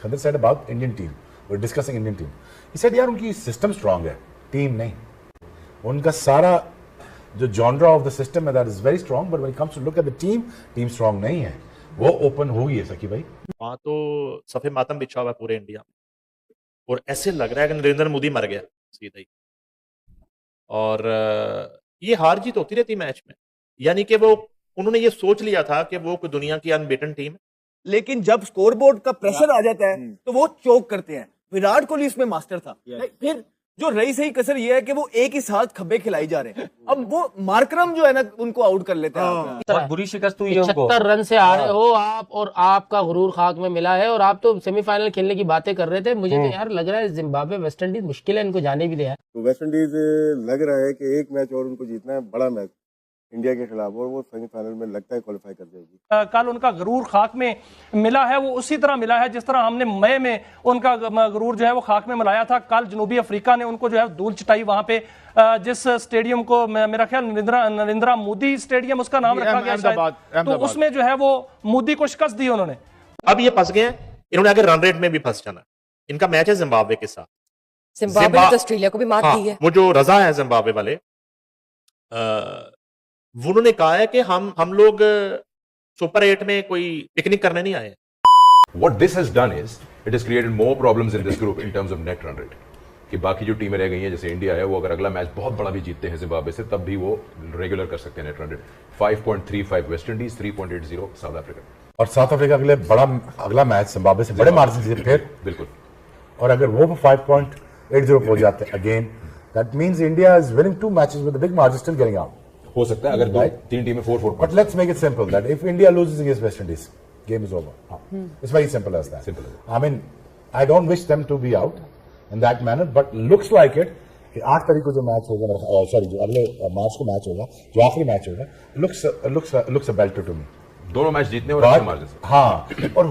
Sikanдар said about Indian team. We're discussing Indian team. He said यार उनकी system strong है, team नहीं. उनका सारा जो जॉनरा ऑफ द सिस्टम है that is very strong, but when it comes to look at the team strong नहीं है. वो ओपन होगी है सकी भाई. वहां तो सफे मातम बिछा हुआ है पूरे इंडिया में, और ऐसे लग रहा है कि नरेंद्र मोदी मर गया सीधा ही. और ये हार जीत होती रहती मैच में, यानी कि वो उन्होंने ये सोच लिया था कि वो कोई दुनिया की अनबीटन टीम है. लेकिन जब स्कोरबोर्ड का प्रेशर आ जाता है तो वो चोक करते हैं. विराट कोहली इसमें मास्टर था. फिर जो रही सही कसर ये है कि वो एक ही साथ खब्बे खिलाई जा रहे हैं. अब वो मार्करम जो है ना उनको आउट कर लेते हैं. बहुत बुरी शिकस्त हुई है उनको. 76 रन से आ रहे हो आप, और आपका गुरूर खाक में मिला है, और आप तो सेमीफाइनल खेलने की बातें कर रहे थे. मुझे तो यार लग रहा है जिम्बाब्वे वेस्ट इंडीज मुश्किल है इनको जाने भी दिया. तो वेस्ट इंडीज लग रहा है कि एक मैच और उनको जीतना है, बड़ा मैच इंडिया के खिलाफ, और वो सेमीफाइनल में लगता है क्वालिफाई कर जाएगी. कल उनका गरूर खाक में मिला है, वो उसी तरह मिला है जिस तरह हमने मई में उनका गरूर जो है वो खाक में मिलाया था. कल जनूबी अफ्रीका ने उनको जो है धूल चटाई वहां पे, जिस स्टेडियम को मेरा ख्याल नरेंद्र मोदी स्टेडियम उसका नाम रखा गया शायद, तो उसमें जो है वो मोदी को शिकस्त दी उन्होंने. अब ये फंस गए हैं, इन्होंने अगर रन रेट में भी फंस जाना. इनका मैच है जिम्बाब्वे के साथ. जिम्बाब्वे ने तो ऑस्ट्रेलिया को भी मात दी है. वो जो रजा है जिम्बाब्वे वाले, उन्होंने कहा है कि हम लोग सुपर 8 में कोई पिकनिक करने नहीं आए. What this has done is it has created more problems in this group in terms of net run rate. कि बाकी जो टीमें रह गई हैं, जैसे इंडिया है, वो अगर अगला मैच बहुत बड़ा भी जीतते हैं जिम्बाब्वे से, तब भी वो रेगुलर कर सकते हैं net run rate. 5.35 West Indies, 3.80 south Africa. और साउथ अफ्रीका के लिए अगला मैच जिम्बाब्वे से बड़े मार्जिन से फिर बिल्कुल. और अगर वो 5.80 पहुंच जाते हैं again, that means India is winning 2 matches with a big margin, still getting out. हो सकता है अगर तीन टीमें 4-4. But let's make it simple that if India loses against West Indies, game is over. It's very simple as that. Simple. I mean, I don't wish them to be out in that manner, but looks like it. कि 8 तारीख को जो match होगा, sorry जो अगले मार्च को match होगा, जो आखिरी मैच होगा, looks a belter to me. दोनों मैच जीतने और अच्छे मार्जिन से. हाँ, और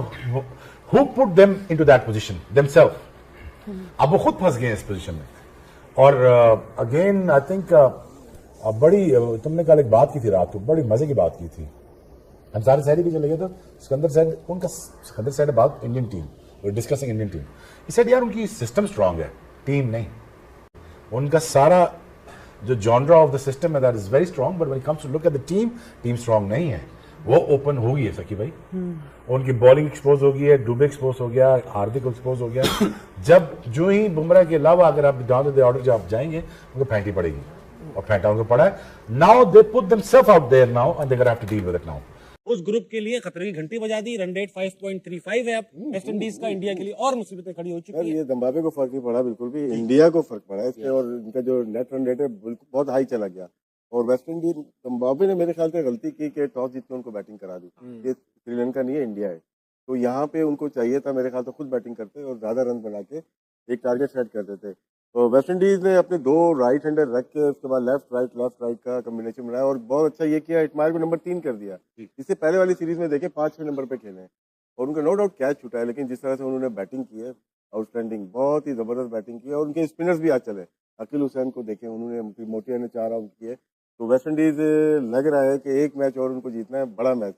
who put them into that position themselves? अब वो खुद फंस गए इस पोजीशन में. और अगेन आई थिंक बड़ी, तुमने कल एक बात की थी रात को, बड़ी मजे की बात की थी. हम सारे शहरी भी चले गए तो Sikandar said about Indian team. We're discussing Indian team. He said यार उनकी सिस्टम स्ट्रांग है, टीम नहीं. उनका सारा जो जॉनरा ऑफ द सिस्टम है that is very strong, but when it comes to look at the team strong नहीं है. वो ओपन होगी है सकी भाई. उनकी बॉलिंग एक्सपोज हो गई है, डुबे एक्सपोज हो गया, हार्दिक एक्सपोज हो गया. जब जो ही बुमराह के अलावा अगर आप डाउन द ऑर्डर जब आप जाएंगे, उनको फेंकनी पड़ेगी, और फेंटा उनको पड़ा है. Now they put themselves out there now and they gonna have to deal with it now. उस ग्रुप के लिए खतरे की घंटी बजा दी. रन रेट 5.35 है अब वेस्ट इंडीज का. इंडिया के लिए और मुसीबतें खड़ी हो चुकी है. ये जिम्बाब्वे को फर्क नहीं पड़ा बिल्कुल भी, इंडिया को फर्क पड़ा है इससे. और इनका जो नेट रन रेट है बिल्कुल बहुत हाई चला गया. और वेस्ट इंडीज, जिम्बाब्वे ने मेरे ख्याल से गलती की कि टॉस जीत के उनको बैटिंग करा दी. ये श्रीलंका नहीं है, इंडिया है. तो यहाँ पे उनको चाहिए था मेरे ख्याल से खुद बैटिंग करते और ज्यादा रन बना के एक टारगेट सेट करते थे. तो वेस्ट इंडीज ने अपने 2 राइट हैंडर रख के उसके बाद लेफ्ट राइट का कॉम्बिनेशन बनाया, और बहुत अच्छा ये किया, इटमायर को नंबर 3 कर दिया. इससे पहले वाली सीरीज में देखे 5-6 नंबर पे खेले, और उनका नो डाउट कैच छूटा है, लेकिन जिस तरह से उन्होंने बैटिंग की है, आउटस्टैंडिंग, बहुत ही जबरदस्त बैटिंग की है. और उनके स्पिनर्स भी आज चले. अकील हुसैन को देखें, उन्होंने मोटिया ने 4 आउट किए. तो वेस्ट इंडीज लग रहा है कि एक मैच और उनको जीतना है, बड़ा मैच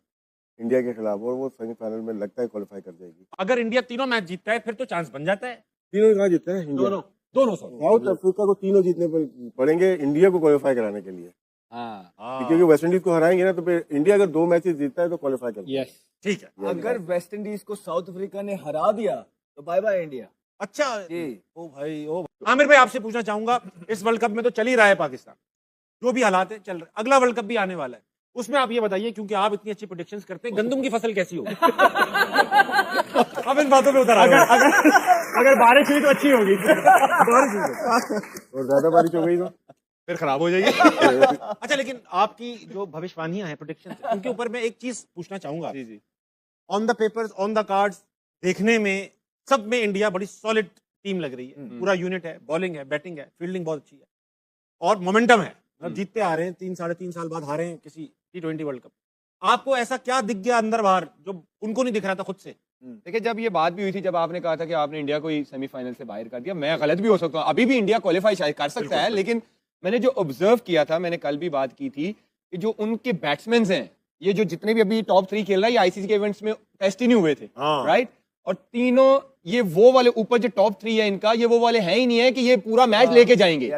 इंडिया के खिलाफ, और वो सेमीफाइनल में लगता है क्वालिफाई कर जाएगी. अगर इंडिया तीनों मैच जीतता है फिर तो चांस बन जाता है. तीनों कहाँ जीतते हैं? इंडिया दोनों साउथ अफ्रीका को तीनों जीतने पड़ेंगे इंडिया को क्वालिफाई कराने के लिए. क्योंकि वेस्ट इंडीज को हराएंगे ना, तो फिर इंडिया अगर 2 मैचेस जीतता है तो क्वालिफाई कर. ठीक है. अगर वेस्ट इंडीज को साउथ अफ्रीका ने हरा दिया तो बाय बाय इंडिया. अच्छा ओ भाई आमिर भाई, आपसे पूछना चाहूंगा, इस वर्ल्ड कप में तो चल ही रहा है पाकिस्तान, जो भी हालात है चल रहे, अगला वर्ल्ड कप भी आने वाला है, उसमें आप ये बताइए, क्योंकि आप इतनी अच्छी प्रेडिक्शंस करते हैं, गंदम की फसल कैसी होगी? अब इन बातों पे उतर अगर बारिश हुई तो अच्छी होगी, और ज्यादा बारिश हो गई तो फिर खराब हो जाएगी. अच्छा, लेकिन आपकी जो भविष्यवाणियां हैं, प्रेडिक्शंस, उनके ऊपर मैं एक चीज पूछना चाहूंगा. जी. On the papers, on the cards, देखने में सब में इंडिया बड़ी सॉलिड टीम लग रही है. पूरा यूनिट है, बॉलिंग है, बैटिंग है, फील्डिंग बहुत अच्छी है, और मोमेंटम है. मतलब जीतते आ रहे हैं, 3-3.5 साल बाद हारे हैं किसी T20 वर्ल्ड कप. आपको ऐसा क्या दिख गया अंदर बाहर जो उनको नहीं दिख रहा था खुद से? देखिए, जब ये बात भी हुई थी, जब आपने कहा था कि आपने इंडिया को सेमीफाइनल से बाहर कर दिया, मैं गलत भी हो सकता हूँ, अभी भी इंडिया क्वालिफाई शायद कर सकता है, लेकिन मैंने जो ऑब्जर्व किया था, मैंने कल भी बात की थी कि जो उनके बैट्समैन हैं, ये जो जितने भी अभी टॉप 3 खेल रहा है, ये आईसीसी के इवेंट्स में टेस्ट ही नहीं हुए थे, राइट? और तीनों ये वो वाले ऊपर जो टॉप 3 है इनका, ये वो वाले हैं ही नहीं है कि ये पूरा मैच लेके जाएंगे।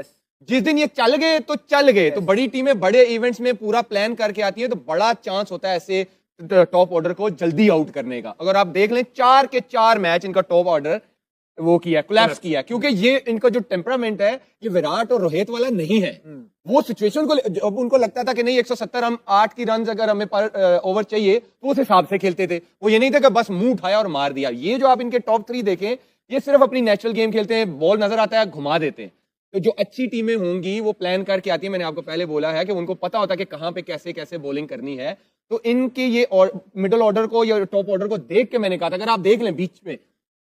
जिस दिन ये चल गए तो चल गए। तो बड़ी टीमें बड़े इवेंट्स में पूरा प्लान करके आती हैं, तो बड़ा चांस होता है ऐसे टॉप ऑर्डर को जल्दी आउट करने का। अगर आप देख लें 4 के 4 मैच इनका टॉप ऑर्डर वो किया, कोलैप्स किया, क्योंकि ये इनका जो टेम्परामेंट है ये विराट और रोहित वाला नहीं है। वो सिचुएशन को अब उनको लगता था कि नहीं 170 हम 8 की रन अगर हमें पर ओवर चाहिए तो उस हिसाब से खेलते थे। वो ये नहीं था कि बस मुंह उठाया और मार दिया। ये जो आप इनके टॉप 3 देखें, ये सिर्फ अपनी नेचुरल गेम खेलते हैं, बॉल नजर आता है घुमा देते हैं। तो जो अच्छी टीमें होंगी वो प्लान करके आती है। मैंने आपको पहले बोला है कि उनको पता होता है कि कहां पे कैसे कैसे बॉलिंग करनी है। तो इनके ये और मिडिल ऑर्डर को या टॉप ऑर्डर को देख के मैंने कहा था, अगर आप देख लें बीच में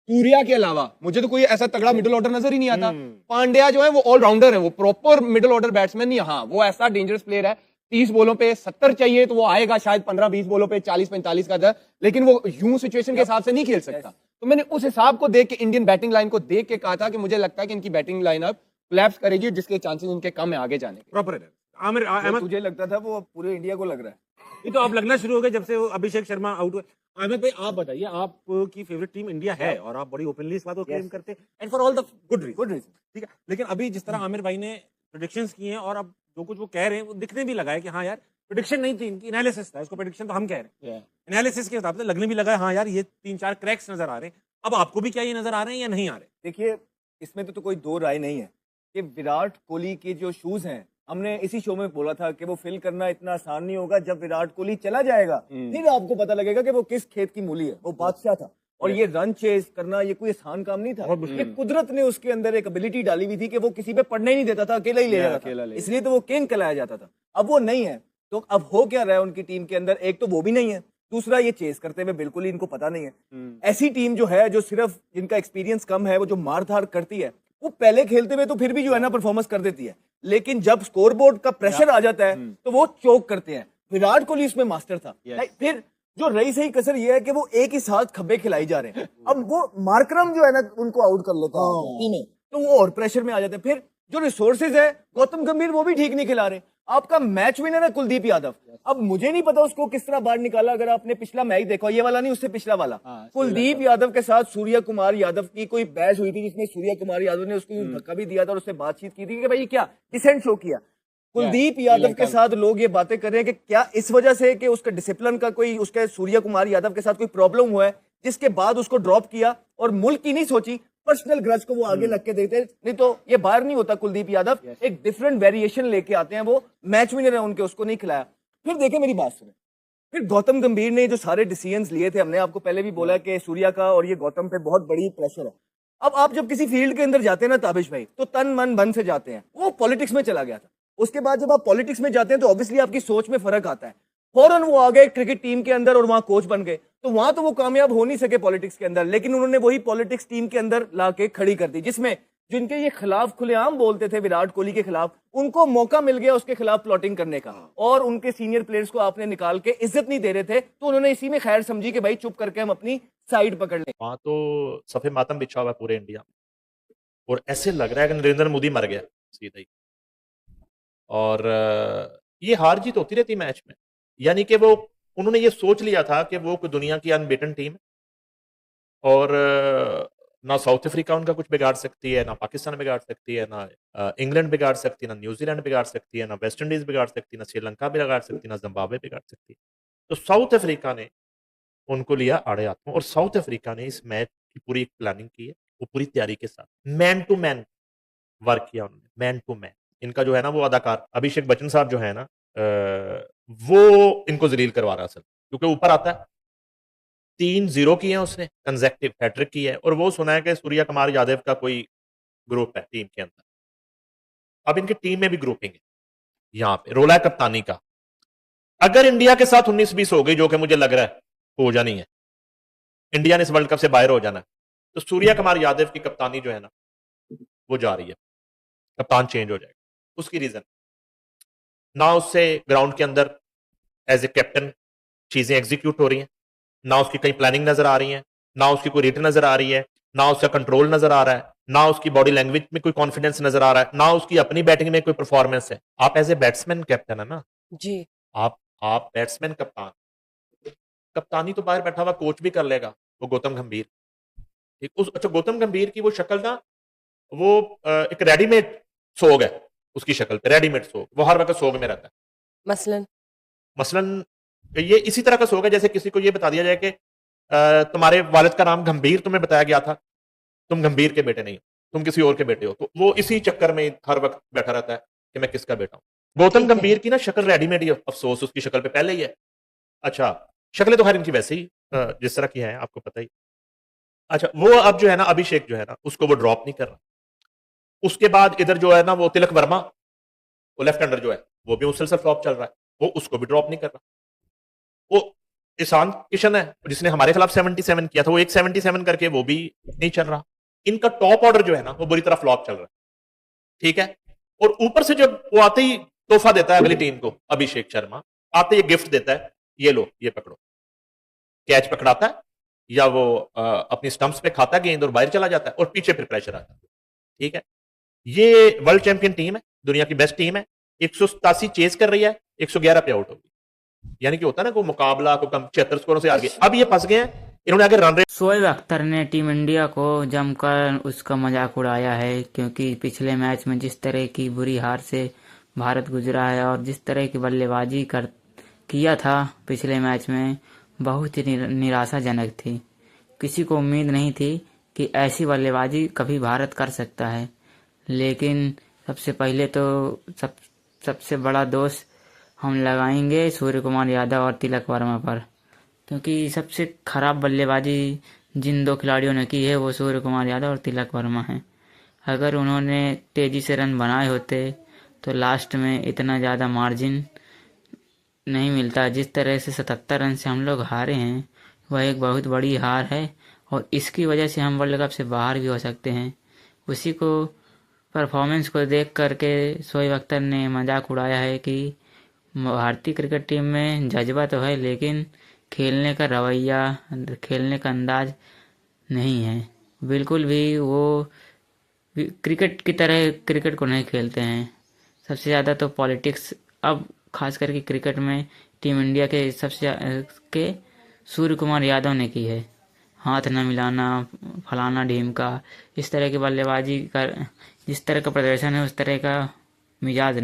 सूर्या के अलावा मुझे तो कोई ऐसा तगड़ा मिडिल ऑर्डर नजर ही नहीं आता। पांड्या जो है वो ऑलराउंडर है, वो प्रॉपर मिडिल ऑर्डर बैट्समैन नहीं। हाँ, वो ऐसा डेंजरस प्लेयर है, 30 बॉलों पे 70 चाहिए तो वो आएगा शायद 15-20 बॉलों पे 40-45 का था, लेकिन वो यूं सिचुएशन के हिसाब से नहीं खेल सकता। तो मैंने उस हिसाब को देख के इंडियन बैटिंग लाइन को देख के कहा था कि मुझे लगता है कि इनकी बैटिंग लाइन अब कोलैप्स करेगी, जिसके चांसेस इनके कम है आगे जाने के। प्रॉपर है। आमिर अहमद, तुझे लगता था वो पूरे इंडिया को लग रहा है। ये तो अब लगना शुरू हो गया जब से वो अभिषेक शर्मा आउट हुए। अहमद भाई आप बताइए, आपकी फेवरेट टीम इंडिया है और आप बड़ी ओपनली इस बात को क्लेम करते हैं, and for all the good reason, ठीक है। लेकिन अभी जिस तरह आमिर भाई ने प्रेडिक्शंस किए हैं और अब जो कुछ वो कह रहे हैं वो दिखने भी लगा है कि हाँ यार प्रेडिक्शन नहीं थी इनकी, एनालिसिस था। इसको प्रेडिक्शन तो हम कह रहे हैं, एनालिसिस के हिसाब से लगने भी लगा है हाँ यार ये 3-4 क्रैक्स नजर आ रहे हैं। अब आपको भी क्या ये नजर आ रहे हैं या नहीं आ रहे? देखिए, इसमें तो कोई दो राय नहीं है कि विराट कोहली के जो शूज हैं, हमने इसी शो में बोला था कि वो फिल करना इतना आसान नहीं होगा। जब विराट कोहली चला जाएगा फिर आपको पता लगेगा कि वो किस खेत की मूली है। वो बादशाह था और ये रन चेज करना ये कोई आसान काम नहीं था। ये कुदरत ने उसके अंदर एक एबिलिटी डाली हुई थी कि वो किसी पे पढ़ने ही नहीं देता था, अकेला ही ले जाता था, इसलिए तो वो किंग कहलाया जाता था। अब वो नहीं है, तो अब हो क्या रहा है उनकी टीम के अंदर? एक तो वो भी नहीं है, दूसरा ये चेस करते हुए बिल्कुल ही इनको पता नहीं है। ऐसी टीम जो है, जो सिर्फ जिनका एक्सपीरियंस कम है, वो जो मार धाड़ करती है, वो पहले खेलते हुए तो फिर भी जो है ना परफॉर्मेंस कर देती है, लेकिन जब स्कोरबोर्ड का प्रेशर आ जाता है तो वो चोक करते हैं। विराट कोहली इसमें मास्टर था। फिर जो रही सही कसर ये है कि वो एक ही साथ खब्बे खिलाई जा रहे हैं। अब वो मार्करम जो है ना उनको आउट कर लेता है टीमें, तो वो और प्रेशर में आ जाते हैं। फिर जो रिसोर्सेज है, गौतम गंभीर वो भी ठीक नहीं खिला रहे। आपका मैच विनर है कुलदीप यादव। अब मुझे नहीं पता उसको किस तरह बाहर निकाला। अगर आपने पिछला मैच देखा, ये वाला नहीं, उससे पिछला वाला, कुलदीप यादव के साथ सूर्य कुमार यादव की कोई बहस हुई थी जिसमें सूर्य कुमार यादव ने उसको धक्का भी दिया था और उससे बातचीत की थी कि भाई क्या डिसेंट शो किया। कुलदीप यादव के साथ लोग ये बातें कर रहे हैं कि क्या इस वजह से कि उसका डिसिप्लिन का कोई, उसके सूर्य कुमार यादव के साथ कोई प्रॉब्लम हुआ है जिसके बाद उसको ड्रॉप किया और मुल्क की नहीं सोची, पर्सनल ग्रज को वो आगे लग के देते। नहीं तो ये बाहर नहीं होता। कुलदीप यादव एक डिफरेंट वेरिएशन लेके आते हैं, वो मैच विनर है उनके, उसको नहीं खिलाया। फिर देखे मेरी बात सुने, फिर गौतम गंभीर ने जो सारे डिसीजंस लिए थे, हमने आपको पहले भी बोला कि सूर्या का और ये गौतम पे बहुत बड़ी प्रेशर है। अब आप जब किसी फील्ड के अंदर जाते हैं ना ताबिश भाई, तो तन मन धन से जाते हैं। वो पॉलिटिक्स में चला गया था। उसके बाद जब आप पॉलिटिक्स में जाते हैं तो ऑब्वियसली आपकी सोच में फर्क आता है। फौरन वो आ गए क्रिकेट टीम के अंदर और वहां कोच बन गए, तो वहां तो वो कामयाब हो नहीं सके पॉलिटिक्स के अंदर, लेकिन उन्होंने वही पॉलिटिक्स टीम के अंदर लाके खड़ी कर दी, जिसमें जिनके ये खिलाफ खुलेआम बोलते थे विराट कोहली के खिलाफ, उनको मौका मिल गया उसके खिलाफ प्लॉटिंग करने का। और उनके सीनियर प्लेयर्स को आपने निकाल के इज्जत नहीं दे रहे थे, तो उन्होंने इसी में खैर समझी कि भाई चुप करके हम अपनी साइड पकड़ लें। वहां तो सफे मातम बिछा हुआ है पूरे इंडिया में, और ऐसे लग रहा है कि नरेंद्र मोदी मर गया सीधा ही। और ये हार जीत होती रहती मैच में, यानी कि वो उन्होंने ये सोच लिया था कि वो दुनिया की अनबीटन टीम है और ना साउथ अफ्रीका उनका कुछ बिगाड़ सकती है, ना पाकिस्तान बिगाड़ सकती है, ना इंग्लैंड बिगाड़ सकती है, ना न्यूजीलैंड बिगाड़ सकती है, ना वेस्ट इंडीज बिगाड़ सकती है, ना श्रीलंका बिगाड़ सकती है, ना जिम्बाब्वे बिगाड़ सकती है। तो साउथ अफ्रीका ने उनको लिया आड़े हाथों और साउथ अफ्रीका ने इस मैच की पूरी प्लानिंग की है, वो पूरी तैयारी के साथ मैन टू मैन वर्क किया उन्होंने, मैन टू मैन। इनका जो है ना वो अदाकार अभिषेक बच्चन साहब जो है ना वो इनको जलील करवा रहा है असल, क्योंकि ऊपर आता है 3-0 किए हैं उसने, कंसेक्टिव हैट्रिक की है, और वो सुना है कि सूर्य कुमार यादव का कोई ग्रुप है टीम के अंदर। अब इनकी टीम में भी ग्रुपिंग है, यहाँ पे रोला है कप्तानी का। अगर इंडिया के साथ 19-20 हो गई, जो कि मुझे लग रहा है हो जानी है, इंडिया ने इस वर्ल्ड कप से बाहर हो जाना है, तो सूर्य कुमार यादव की कप्तानी जो है ना वो जा रही है, कप्तान चेंज हो जाएगा। उसकी रीजन ना उससे ग्राउंड के अंदर एज ए कैप्टन चीजें एग्जीक्यूट हो रही हैं, ना उसकी कहीं प्लानिंग नजर आ रही है, ना उसकी कोई रेट नजर आ रही है, ना उसका कंट्रोल नजर आ रहा है, ना उसकी बॉडी लैंग्वेज में कोई कॉन्फिडेंस नजर आ रहा है, ना उसकी अपनी बैटिंग में कोई परफॉर्मेंस है। आप एज ए बैट्समैन कैप्टन है ना जी, आप बैट्समैन कप्तान, कप्तानी तो बाहर बैठा हुआ कोच भी कर लेगा, वो गौतम गंभीर, ठीक, उस अच्छा गौतम गंभीर की वो शक्ल ना, वो एक रेडीमेड सोग है उसकी शक्ल पे, रेडीमेड सोग, वो हर वक्त सोग में रहता है। मसलन मसलन ये इसी तरह का सोग है जैसे किसी को ये बता दिया जाए कि तुम्हारे वालिद का नाम गंभीर तुम्हें बताया गया था, तुम गंभीर के बेटे नहीं हो, तुम किसी और के बेटे हो, तो वो इसी चक्कर में हर वक्त बैठा रहता है कि मैं किसका बेटा हूं। गौतम गंभीर की ना शक्ल रेडीमेड ही है, अफसोस उसकी शक्ल पे पहले ही है। अच्छा, शक्लें तो हर इनकी वैसे ही जिस तरह की है आपको पता ही। अच्छा, वो अब जो है ना अभिषेक जो है ना उसको वो ड्रॉप नहीं कर रहा। उसके बाद इधर जो है ना वो तिलक वर्मा, वो लेफ्ट हैंडर जो है वो भी मुसलसल फ्लॉप चल रहा है, वो उसको भी ड्रॉप नहीं कर रहा। वो ईशान किशन है जिसने हमारे खिलाफ 77 किया था, वो एक 77 करके वो भी नहीं चल रहा। इनका टॉप ऑर्डर जो है ना वो बुरी तरह फ्लॉप चल रहा है, ठीक है। और ऊपर से जब वो आते ही तोहफा देता है अगली टीम को, अभिषेक शर्मा आते ही गिफ्ट देता है, ये लो ये पकड़ो, कैच पकड़ाता है या वो अपनी स्टंप्स पे खाता है गेंद और बाहर चला जाता है और पीछे फिर प्रेशर आता है, ठीक है। ये वर्ल्ड चैंपियन टीम है, दुनिया की बेस्ट टीम है, 187 चेज कर रही है, 111 पे आउट होगी, यानी कि होता है ना को मुकाबला को कम 76 स्कोरों से आगे। अब ये फंस गए हैं, इन्होंने आगे रन रेट। शोएब अख्तर ने टीम इंडिया को जमकर उसका मजाक उड़ाया है, क्योंकि पिछले मैच में जिस तरह की बुरी हार से भारत गुजरा है और जिस तरह की बल्लेबाजी किया था पिछले मैच में, बहुत ही निराशाजनक थी। किसी को उम्मीद नहीं थी कि ऐसी बल्लेबाजी कभी भारत कर सकता है। लेकिन सबसे पहले तो सबसे बड़ा दोष हम लगाएंगे सूर्य कुमार यादव और तिलक वर्मा पर, क्योंकि सबसे खराब बल्लेबाजी जिन दो खिलाड़ियों ने की है वो सूर्य कुमार यादव और तिलक वर्मा हैं। अगर उन्होंने तेजी से रन बनाए होते तो लास्ट में इतना ज़्यादा मार्जिन नहीं मिलता। जिस तरह से 77 रन से हम लोग हारे हैं वह एक बहुत बड़ी हार है और इसकी वजह से हम वर्ल्ड कप से बाहर भी हो सकते हैं। उसी को परफॉर्मेंस को देख करके शोएब अख्तर ने मजाक उड़ाया है कि भारतीय क्रिकेट टीम में जज्बा तो है लेकिन खेलने का रवैया, खेलने का अंदाज नहीं है बिल्कुल भी। वो क्रिकेट की तरह क्रिकेट को नहीं खेलते हैं। सबसे ज़्यादा तो पॉलिटिक्स अब खास करके क्रिकेट में टीम इंडिया के के सूर्य कुमार यादव ने की है। हाथ न मिलाना, फलाना ढीम का, इस तरह की बल्लेबाजी कर, जिस तरह का प्रदर्शन है उस तरह का मिजाज